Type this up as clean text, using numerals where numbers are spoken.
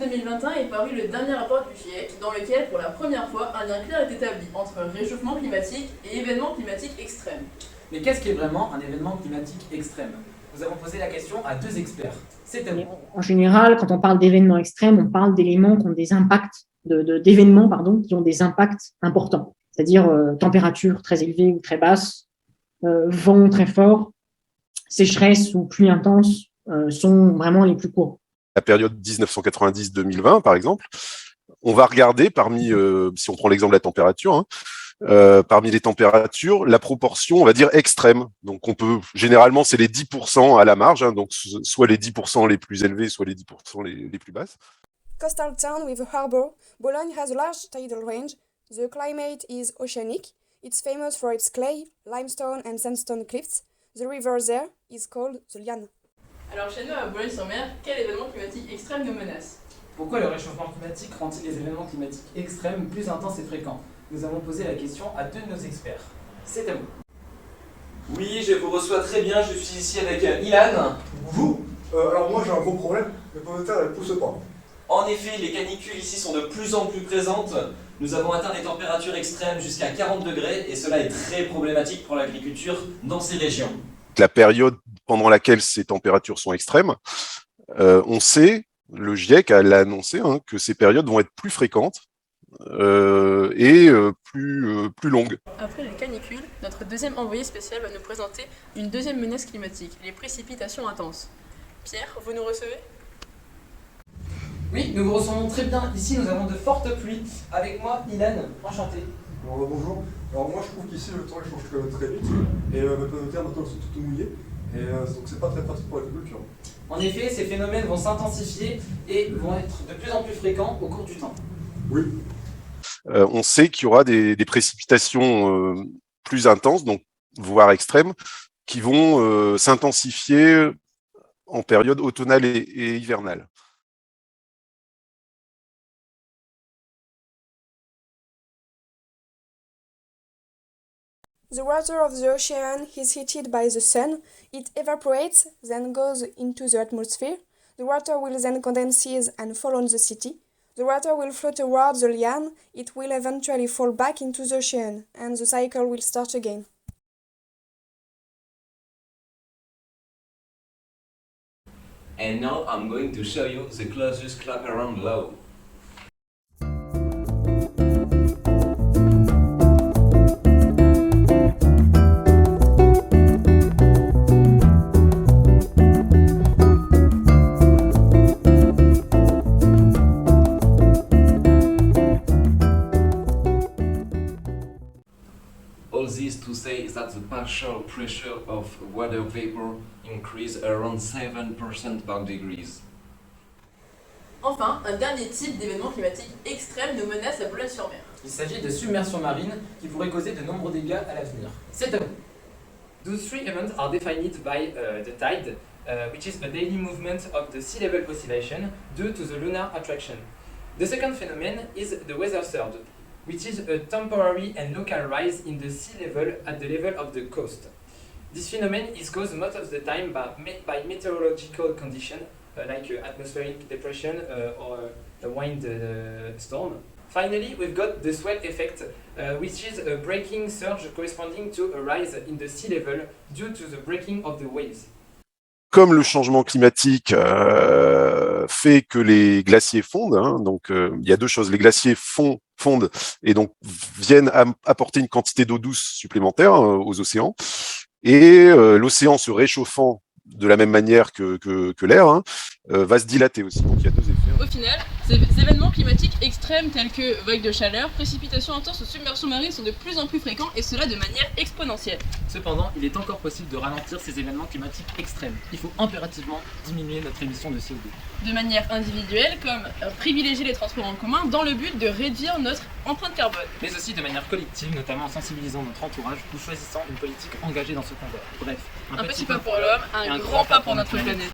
2021 est paru le dernier rapport du GIEC, dans lequel, pour la première fois, un lien clair est établi entre réchauffement climatique et événements climatiques extrêmes. Mais qu'est-ce qui est vraiment un événement climatique extrême? Nous avons posé la question à 2 experts. C'est à vous. En général, quand on parle d'événements extrêmes, on parle d'éléments qui ont des impacts, d'événements qui ont des impacts importants. C'est-à-dire température très élevée ou très basse, vent très fort, sécheresse ou pluie intense sont vraiment les plus courants. La période 1990-2020, par exemple, on va regarder parmi, si on prend l'exemple de la température, parmi les températures, la proportion, on va dire, extrême. Donc, généralement, c'est les 10% à la marge, donc soit les 10% les plus élevés, soit les 10% les plus basses. Coastal town with a harbour, Boulogne has a large tidal range. The climate is oceanic. It's famous for its clay, limestone and sandstone cliffs. The river there is called the Liane. Alors chez nous, à Boulogne-sur-Mer, quel événement climatique extrême nous menace? Pourquoi le réchauffement climatique rend-il les événements climatiques extrêmes plus intenses et fréquents? Nous avons posé la question à 2 de nos experts. C'est à vous. Oui, je vous reçois très bien, je suis ici avec Ilan. Vous Alors moi j'ai un gros problème, les pommes de terre elles poussent pas. En effet, les canicules ici sont de plus en plus présentes. Nous avons atteint des températures extrêmes jusqu'à 40 degrés et cela est très problématique pour l'agriculture dans ces régions. La période pendant laquelle ces températures sont extrêmes, on sait, le GIEC l'a annoncé, que ces périodes vont être plus fréquentes et plus longues. Après les canicules, notre deuxième envoyé spécial va nous présenter une deuxième menace climatique, les précipitations intenses. Pierre, vous nous recevez? Oui, nous vous recevons très bien. Ici, nous avons de fortes pluies. Avec moi, Ilan, enchanté. Alors bonjour, alors moi je trouve qu'ici le temps il change quand même très vite et mes pommes de terre maintenant elles sont toutes mouillées et donc c'est pas très pratique pour l'agriculture. En effet, ces phénomènes vont s'intensifier et vont être de plus en plus fréquents au cours du temps. Oui. On sait qu'il y aura des précipitations plus intenses, donc voire extrêmes, qui vont s'intensifier en période automnale et hivernale. The water of the ocean is heated by the sun. It evaporates, then goes into the atmosphere. The water will then condense and fall on the city. The water will flow towards the Liane. It will eventually fall back into the ocean, and the cycle will start again. And now I'm going to show you the closest claparon law. All this to say that the partial pressure of water vapor increase around 7% per degrees. Enfin, un dernier type d'événement climatique extrême nous menace à Boulogne-sur-Mer. Il s'agit de submersion marine qui pourrait causer de nombreux dégâts à l'avenir. C'est à vous. Those 3 events are defined by the tide, which is a daily movement of the sea level oscillation due to the lunar attraction. The second phenomenon is the weather surge, which is a temporary and local rise in the sea level at the level of the coast. This phenomenon is caused most of the time by meteorological conditions like atmospheric depression or a wind storm. Finally, we've got the swell effect, which is a breaking surge corresponding to a rise in the sea level due to the breaking of the waves. Comme le changement climatique fait que les glaciers fondent, donc il y a 2 choses, les glaciers fondent et donc viennent apporter une quantité d'eau douce supplémentaire aux océans, et l'océan se réchauffant de la même manière que l'air va se dilater aussi, donc il y a 2 effets. Au final, ces événements climatiques extrêmes tels que vagues de chaleur, précipitations intenses ou submersions marines sont de plus en plus fréquents et cela de manière exponentielle. Cependant, il est encore possible de ralentir ces événements climatiques extrêmes. Il faut impérativement diminuer notre émission de CO2. De manière individuelle, comme privilégier les transports en commun dans le but de réduire notre empreinte carbone. Mais aussi de manière collective, notamment en sensibilisant notre entourage ou choisissant une politique engagée dans ce combat. Bref, Un petit pas pour l'homme, un grand pas pour notre planète.